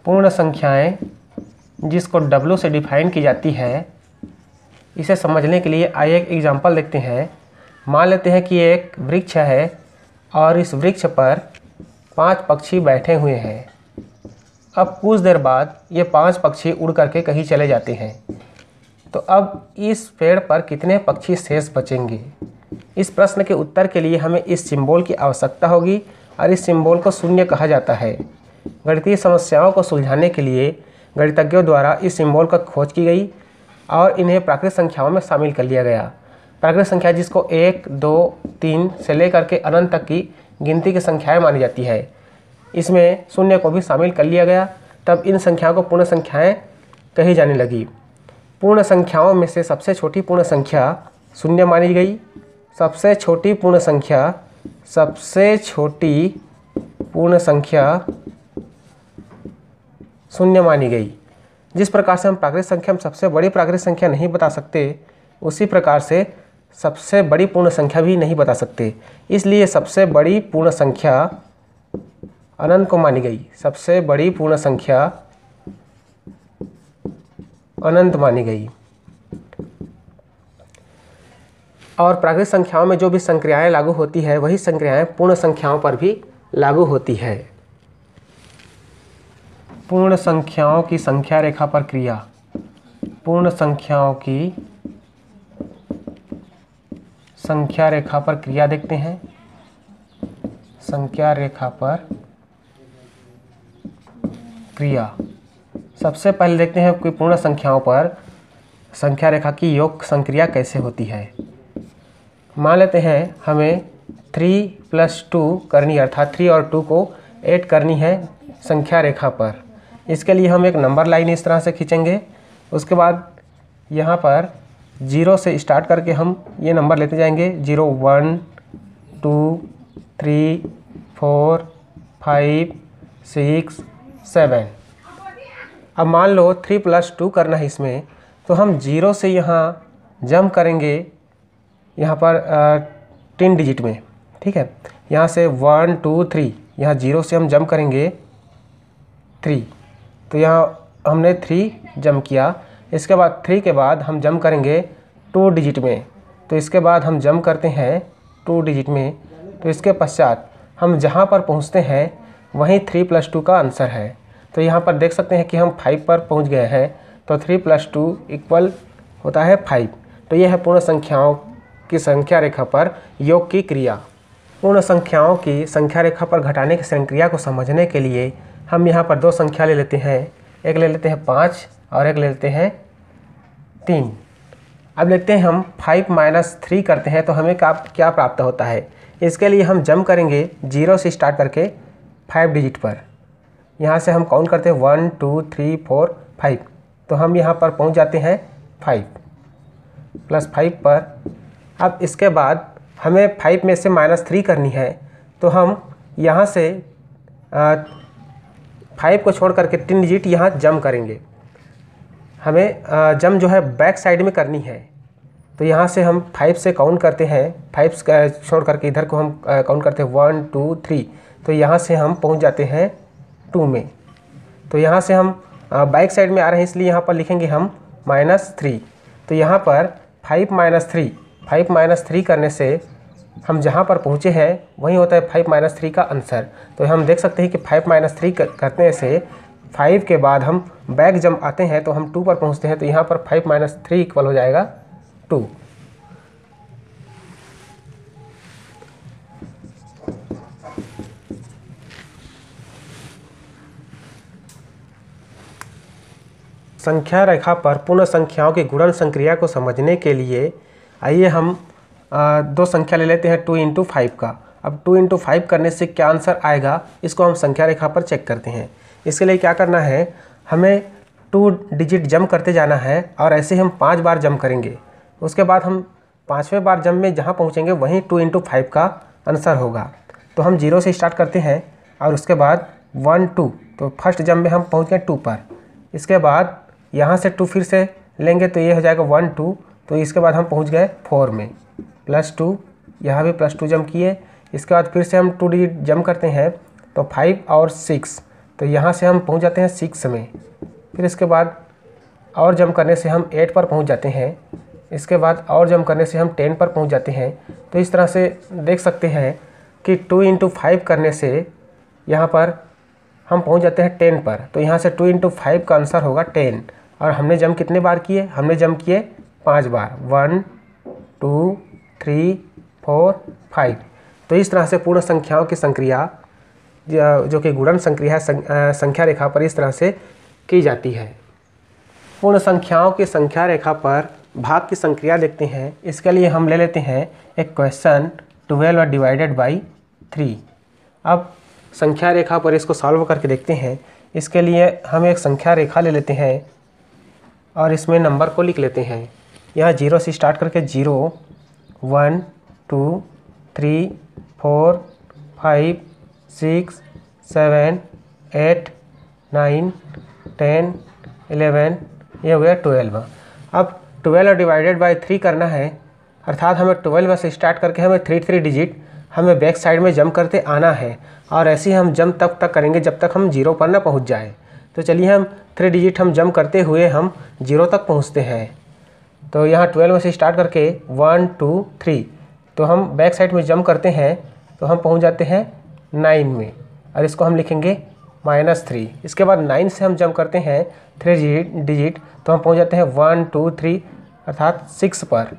पूर्ण संख्याएं जिसको W से डिफाइन की जाती है, इसे समझने के लिए आइए एक एग्जांपल देखते हैं। मान लेते हैं कि एक वृक्ष है और इस वृक्ष पर 5 पक्षी बैठे हुए हैं। अब कुछ देर बाद ये 5 पक्षी उड़ करके कहीं चले जाते हैं। तो अब इस पेड़ पर कितने पक्षी शेष बचेंगे? इस प्रश्न के उत्तर के लिए हमें इस सिंबल की आवश्यकता होगी और इस सिंबल को शून्य कहा जाता है। गणितीय समस्याओं को सुलझाने के लिए गणितज्ञों द्वारा इस सिंबल का खोज की गई और इन्हें प्राकृतिक संख्याओं में शामिल कर लिया गया। प्राकृतिक संख्या जिसको 1, 2, 3 से लेकर के अनंत तक की गिनती की संख्याएं मानी जाती है, इसमें शून्य को भी शामिल कर लिया गया। तब इन संख्याओं को पूर्ण संख्याएं कही जाने लगी। पूर्ण संख्याओं में से सबसे छोटी पूर्ण संख्या शून्य मानी गई। सबसे छोटी पूर्ण संख्या शून्य मानी गई। जिस प्रकार से हम प्राकृतिक संख्या में सबसे बड़ी प्राकृतिक संख्या नहीं बता सकते, उसी प्रकार से सबसे बड़ी पूर्ण संख्या भी नहीं बता सकते। इसलिए सबसे बड़ी पूर्ण संख्या अनंत को मानी गई। सबसे बड़ी पूर्ण संख्या अनंत मानी गई। और प्राकृतिक संख्याओं में जो भी संक्रियाएं लागू होती है, वही संक्रियाएं पूर्ण संख्याओं पर भी लागू होती है। पूर्ण संख्याओं की संख्या रेखा पर क्रिया। पूर्ण संख्याओं की संख्या रेखा पर क्रिया देखते हैं। संख्या रेखा पर क्रिया। सबसे पहले देखते हैं कि पूर्ण संख्याओं पर संख्या रेखा की योग संक्रिया कैसे होती है। मान लेते हैं हमें 3 + 2 करनी है, अर्थात 3 और 2 को ऐड करनी है संख्या रेखा पर। इसके लिए हम एक नंबर लाइन इस तरह से खींचेंगे। उसके बाद यहाँ पर 0 से स्टार्ट करके हम ये नंबर लेते जाएंगे। 0, 1, 2, 3, 4, 5, 6, 7। अब मान लो 3 + 2 करना है इसमें, तो हम 0 से यहाँ जंप करेंगे, यहाँ पर 3 डिजिट में, ठीक है। यहाँ से 1, 2, 3, यहाँ 0 से हम जंप करेंगे 3, तो यहाँ हमने 3 जंप किया। इसके बाद 3 के बाद हम जंप करेंगे 2 डिजिट में, तो इसके बाद हम जंप करते हैं 2 डिजिट में। तो इसके पश्चात हम जहाँ पर पहुँचते हैं वहीं 3 + 2 का आंसर है। तो यहाँ पर देख सकते हैं कि हम 5 पर पहुँच गए हैं। तो 3 + 2 = होता है 5। तो यह है पूर्ण संख्याओं की संख्या रेखा पर योग की क्रिया। पूर्ण संख्याओं की संख्या रेखा पर घटाने की संक्रिया को समझने के लिए हम यहाँ पर 2 संख्या ले लेते हैं। एक ले लेते हैं 5 और एक ले लेते हैं 3। अब देखते हैं हम 5 - 3 करते हैं तो हमें क्या प्राप्त होता है। इसके लिए हम जंप करेंगे 0 से स्टार्ट करके 5 डिजिट पर। यहाँ से हम काउंट करते हैं 1, 2, 3, 4, 5। तो हम यहाँ पर पहुँच जाते हैं 5 + 5 पर। अब इसके बाद हमें 5 में से -3 करनी है, तो हम यहाँ से 5 को छोड़ करके 3 डिजिट यहाँ जंप करेंगे। हमें जंप जो है बैक साइड में करनी है। तो यहाँ से हम 5 से काउंट करते हैं, 5 छोड़ करके इधर को हम काउंट करते हैं 1, 2, 3। तो यहाँ से हम पहुँच जाते हैं 2 में। तो यहाँ से हम बैक साइड में आ रहे हैं, इसलिए यहाँ पर लिखेंगे हम -3। तो यहाँ पर 5 - 3 करने से हम जहाँ पर पहुँचे हैं वही होता है 5 - 3 का आंसर। तो हम देख सकते हैं कि 5 - 3 करने से 5 के बाद हम बैक जंप आते हैं तो हम 2 पर पहुँचते हैं। तो यहाँ पर 5 - 3 = हो जाएगा 2। संख्या रेखा पर पूर्ण संख्याओं की गुणन संक्रिया को समझने के लिए आइए हम 2 संख्या ले लेते हैं 2 × 5 का। अब 2 × 5 करने से क्या आंसर आएगा, इसको हम संख्या रेखा पर चेक करते हैं। इसके लिए क्या करना है, हमें 2 डिजिट जंप करते जाना है और ऐसे हम 5 बार जंप करेंगे। उसके बाद हम 5वें बार जंप में जहाँ पहुँचेंगे वहीं 2 × 5 का आंसर होगा। तो हम 0 से स्टार्ट करते हैं और उसके बाद 1, 2, तो फर्स्ट जंप में हम पहुँच गए 2 पर। इसके बाद यहाँ से 2 फिर से लेंगे तो ये हो जाएगा 1, 2। तो इसके बाद हम पहुँच गए 4 में, +2, यहाँ भी +2 जंप किए। इसके बाद फिर से हम 2 डिजिट जंप करते हैं तो 5 और 6, तो यहाँ से हम पहुँच जाते हैं 6 में। फिर इसके बाद और जंप करने से हम 8 पर पहुँच जाते हैं। इसके बाद और जंप करने से हम 10 पर पहुँच जाते हैं। तो इस तरह से देख सकते हैं कि 2 × 5 करने से यहाँ पर हम पहुँच जाते हैं 10 पर। तो यहाँ से 2 × 5 का आंसर होगा 10। और हमने जंप कितने बार किए? हमने जंप किए 5 बार, 1 2 3 4 5। तो इस तरह से पूर्ण संख्याओं की संक्रिया जो कि गुणन संक्रिया है संख्या रेखा पर इस तरह से की जाती है। पूर्ण संख्याओं की संख्या रेखा पर भाग की संक्रिया देखते हैं। इसके लिए हम ले लेते हैं एक क्वेश्चन 12 डिवाइडेड बाई 3। अब संख्या रेखा पर इसको सॉल्व करके देखते हैं। इसके लिए हम एक संख्या रेखा ले लेते हैं और इसमें नंबर को लिख लेते हैं। यहाँ 0 से स्टार्ट करके 0 1 2 3 4 5 6 7 8 9 10 11, ये हो गया 12। अब 12 डिवाइडेड बाई 3 करना है, अर्थात हमें 12 से स्टार्ट करके हमें 3 डिजिट हमें बैक साइड में जंप करते आना है। और ऐसे ही हम जंप तब तक करेंगे जब तक हम 0 पर ना पहुंच जाए। तो चलिए हम 3 डिजिट हम जंप करते हुए हम 0 तक पहुंचते हैं। तो यहाँ 12 से स्टार्ट करके 1 2 3, तो हम बैक साइड में जंप करते हैं तो हम पहुँच जाते हैं 9 में, और इसको हम लिखेंगे -3। इसके बाद 9 से हम जंप करते हैं 3 डिजिट तो हम पहुंच जाते हैं 1 2 3 अर्थात 6 पर।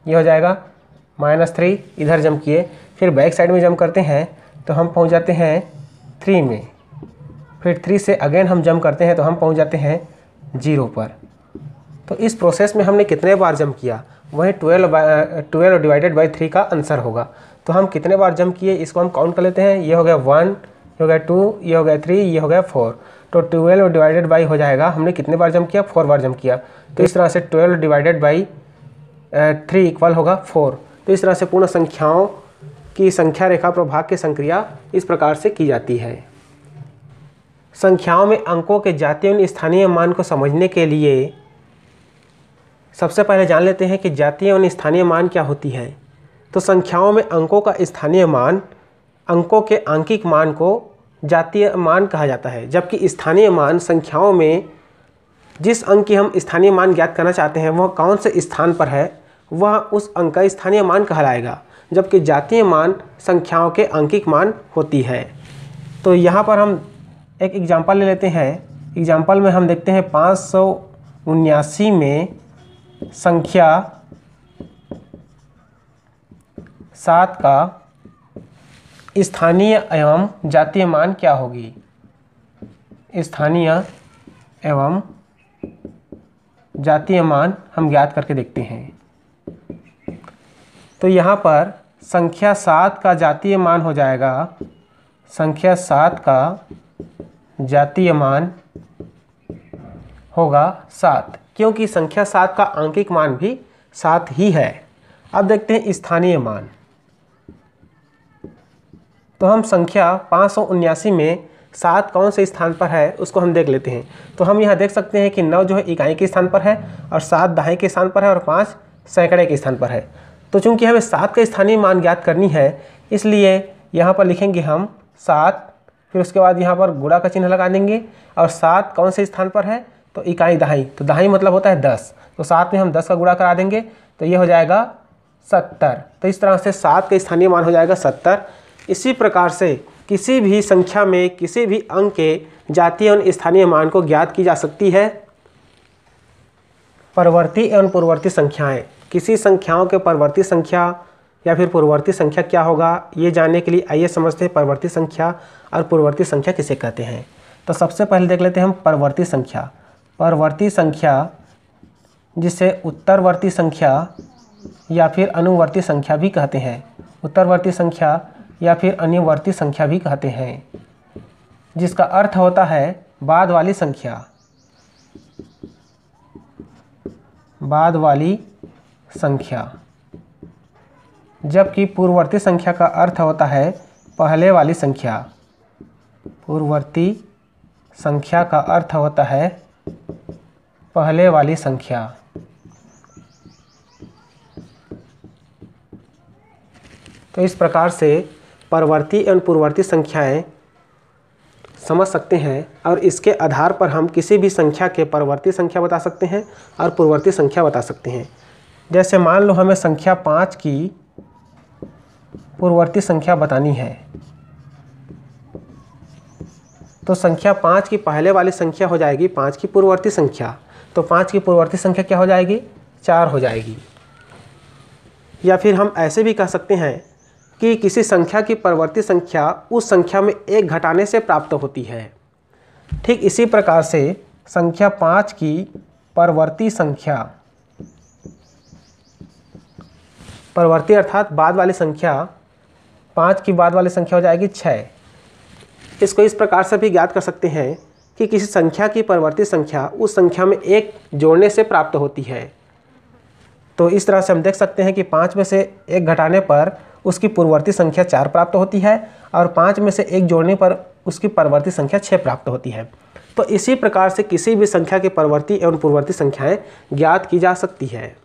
ये हो जाएगा -3, इधर जंप किए। फिर बैक साइड में जंप करते हैं तो हम पहुंच जाते हैं 3 में। फिर 3 से अगेन हम जंप करते हैं तो हम पहुंच जाते हैं 0 पर। तो इस प्रोसेस में हमने कितने बार जंप किया, वही 12 डिवाइडेड बाई 3 का आंसर होगा। तो हम कितने बार जंप किए इसको हम काउंट कर लेते हैं। ये हो गया 1, ये हो गया 2, ये हो गया 3, ये हो गया 4। तो 12 डिवाइडेड बाई हो जाएगा, हमने कितने बार जंप किया? 4 बार जंप किया। तो इस तरह से 12 डिवाइडेड बाई 3 इक्वल होगा 4। तो इस तरह से पूर्ण संख्याओं की संख्या रेखा पर भाग की संक्रिया इस प्रकार से की जाती है। संख्याओं में अंकों के जातीय और स्थानीय मान को समझने के लिए सबसे पहले जान लेते हैं कि जातीय और स्थानीय मान क्या होती है। तो संख्याओं में अंकों का स्थानीय मान, अंकों के आंकिक मान को जातीय मान कहा जाता है, जबकि स्थानीय मान संख्याओं में जिस अंक की हम स्थानीय मान ज्ञात करना चाहते हैं वह कौन से स्थान पर है, वह उस अंक का स्थानीय मान कहलाएगा, जबकि जातीय मान संख्याओं के आंकिक मान होती है। तो यहाँ पर हम एक एग्जाम्पल ले लेते हैं। एग्जाम्पल में हम देखते हैं 579 में संख्या 7 का स्थानीय एवं जातीय मान क्या होगी। स्थानीय एवं जातीय मान हम ज्ञात करके देखते हैं। तो यहाँ पर संख्या 7 का जातीय मान हो जाएगा, संख्या 7 का जातीय मान होगा 7, क्योंकि संख्या 7 का आंकिक मान भी 7 ही है। अब देखते हैं स्थानीय मान। तो हम संख्या 579 में 7 कौन से स्थान पर है उसको हम देख लेते हैं। तो हम यहाँ देख सकते हैं कि 9 जो है इकाई के स्थान पर है, और 7 दहाई के स्थान पर है, और 5 सैकड़े के स्थान पर है। तो चूंकि हमें 7 का स्थानीय मान ज्ञात करनी है, इसलिए यहाँ पर लिखेंगे हम 7, फिर उसके बाद यहाँ पर गुणा का चिन्ह लगा देंगे। और 7 कौन से स्थान पर है, तो इकाई दहाई, तो दहाई मतलब होता है 10, तो 7 में हम 10 का गुणा करा देंगे तो ये हो जाएगा 70। तो इस तरह से 7 का स्थानीय मान हो जाएगा 70। इसी प्रकार से किसी भी संख्या में किसी भी अंक के जातीय एवं स्थानीय मान को ज्ञात की जा सकती है। परवर्ती एवं पूर्ववर्ती संख्याएं, किसी संख्याओं के परवर्ती संख्या या फिर पूर्ववर्ती संख्या क्या होगा, ये जानने के लिए आइए समझते हैं परवर्ती संख्या और पूर्ववर्ती संख्या किसे कहते हैं। तो सबसे पहले देख लेते हैं हम परवर्ती संख्या। परवर्ती संख्या जिसे उत्तरवर्ती संख्या या फिर अनुवर्ती संख्या भी कहते हैं, उत्तरवर्ती संख्या या फिर अनुवर्ती संख्या भी कहते हैं, जिसका अर्थ होता है बाद वाली संख्या, बाद वाली संख्या। जबकि पूर्ववर्ती संख्या का अर्थ होता है पहले वाली संख्या। पूर्ववर्ती संख्या का अर्थ होता है पहले वाली संख्या। तो इस प्रकार से परवर्ती एवं पूर्ववर्ती संख्याएं समझ सकते हैं और इसके आधार पर हम किसी भी संख्या के परवर्ती संख्या बता सकते हैं और पूर्ववर्ती संख्या बता सकते हैं। जैसे मान लो हमें संख्या 5 की पूर्ववर्ती संख्या बतानी है, तो संख्या 5 की पहले वाली संख्या हो जाएगी 5 की पूर्ववर्ती संख्या, तो 5 की पूर्ववर्ती संख्या क्या हो जाएगी, 4 हो जाएगी। या फिर हम ऐसे भी कह सकते हैं कि किसी संख्या की परवर्ती संख्या उस संख्या में 1 घटाने से प्राप्त होती है। ठीक इसी प्रकार से संख्या 5 की परवर्ती संख्या, परवर्ती अर्थात बाद वाली संख्या, 5 की बाद वाली संख्या हो जाएगी 6। इसको इस प्रकार से भी ज्ञात कर सकते हैं कि किसी संख्या की परवर्ती संख्या उस संख्या में 1 जोड़ने से प्राप्त होती है। तो इस तरह से हम देख सकते हैं कि 5 में से 1 घटाने पर उसकी पूर्ववर्ती संख्या 4 प्राप्त होती है और 5 में से 1 जोड़ने पर उसकी परवर्ती संख्या 6 प्राप्त होती है। तो इसी प्रकार से किसी भी संख्या की परवर्ती एवं पूर्ववर्ती संख्याएं ज्ञात की जा सकती है।